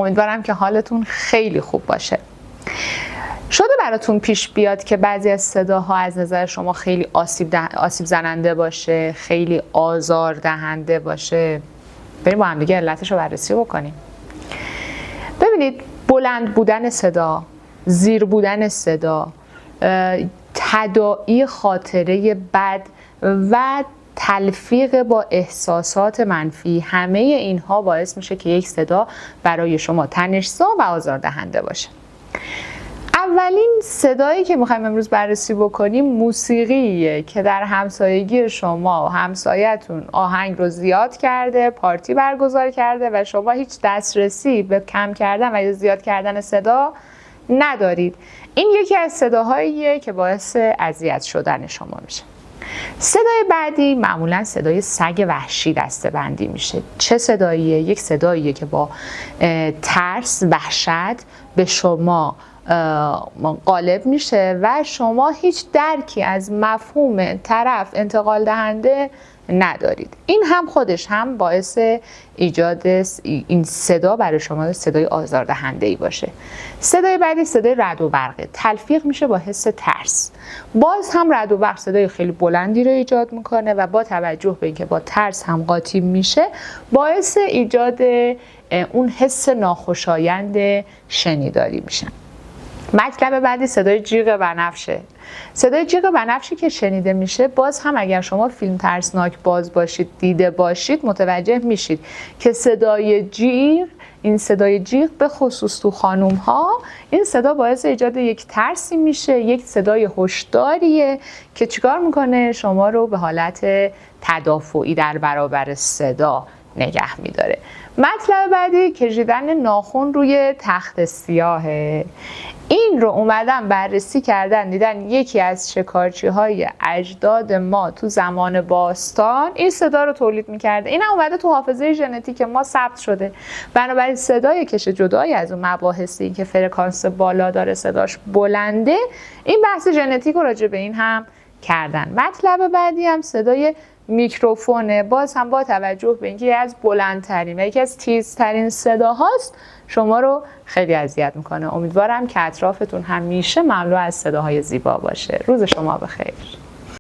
امیدوارم که حالتون خیلی خوب باشه. شده براتون پیش بیاد که بعضی از صداها از نظر شما خیلی آسیب زننده باشه، خیلی آزار دهنده باشه؟ بریم با هم دیگه علتش رو بررسی بکنیم. ببینید، بلند بودن صدا، زیر بودن صدا، تداعی خاطره بد و تلفیق با احساسات منفی، همه اینها باعث میشه که یک صدا برای شما تنش‌زا و آزاردهنده باشه. اولین صدایی که میخوایم امروز بررسی بکنیم موسیقیه که در همسایگی شما و همسایتون آهنگ رو زیاد کرده، پارتی برگزار کرده و شما هیچ دسترسی به کم کردن و یا زیاد کردن صدا ندارید. این یکی از صداهاییه که باعث اذیت شدن شما میشه. صدای بعدی معمولا صدای سگ وحشی دسته‌بندی میشه. چه صداییه؟ یک صداییه که با ترس، وحشت به شما غالب میشه و شما هیچ درکی از مفهوم طرف انتقال دهنده ندارید. این هم خودش هم باعث ایجاد این صدا برای شما صدای آزاردهنده‌ای باشه. صدای بعدی صدای رعد و برقه. تلفیق میشه با حس ترس. باز هم رعد و برق صدای خیلی بلندی رو ایجاد میکنه و با توجه به اینکه با ترس هم قاطی میشه باعث ایجاد اون حس ناخوشایند شنیداری میشه. مطلب بعدی صدای جیغ بنفشه. صدای جیغ بنفشی که شنیده میشه، باز هم اگر شما فیلم ترسناک باز باشید، دیده باشید، متوجه میشید که صدای جیغ، این صدای جیغ به خصوص تو خانوم ها، این صدا باعث ایجاد یک ترسی میشه، یک صدای هشداریه که چیکار میکنه؟ شما رو به حالت تدافعی در برابر صدا نگه میداره. مطلب بعدی کشیدن ناخن روی تخت سیاهه. این رو اومدن بررسی کردن، دیدن یکی از شکارچی های اجداد ما تو زمان باستان این صدا رو تولید میکرده. این هم اومده تو حافظه ژنتیک ما ثبت شده. بنابراین صدای کش جدایی از اون مباحثی که فرکانس بالا داره، صداش بلنده، این بحث ژنتیک رو راجع به این هم کردن. مطلب بعدی هم صدای میکروفونه. باز هم با توجه به اینکه از بلندترین و یکی از تیزترین صداهاست، شما رو خیلی اذیت میکنه. امیدوارم که اطرافتون همیشه مملو از صداهای زیبا باشه. روز شما بخیر.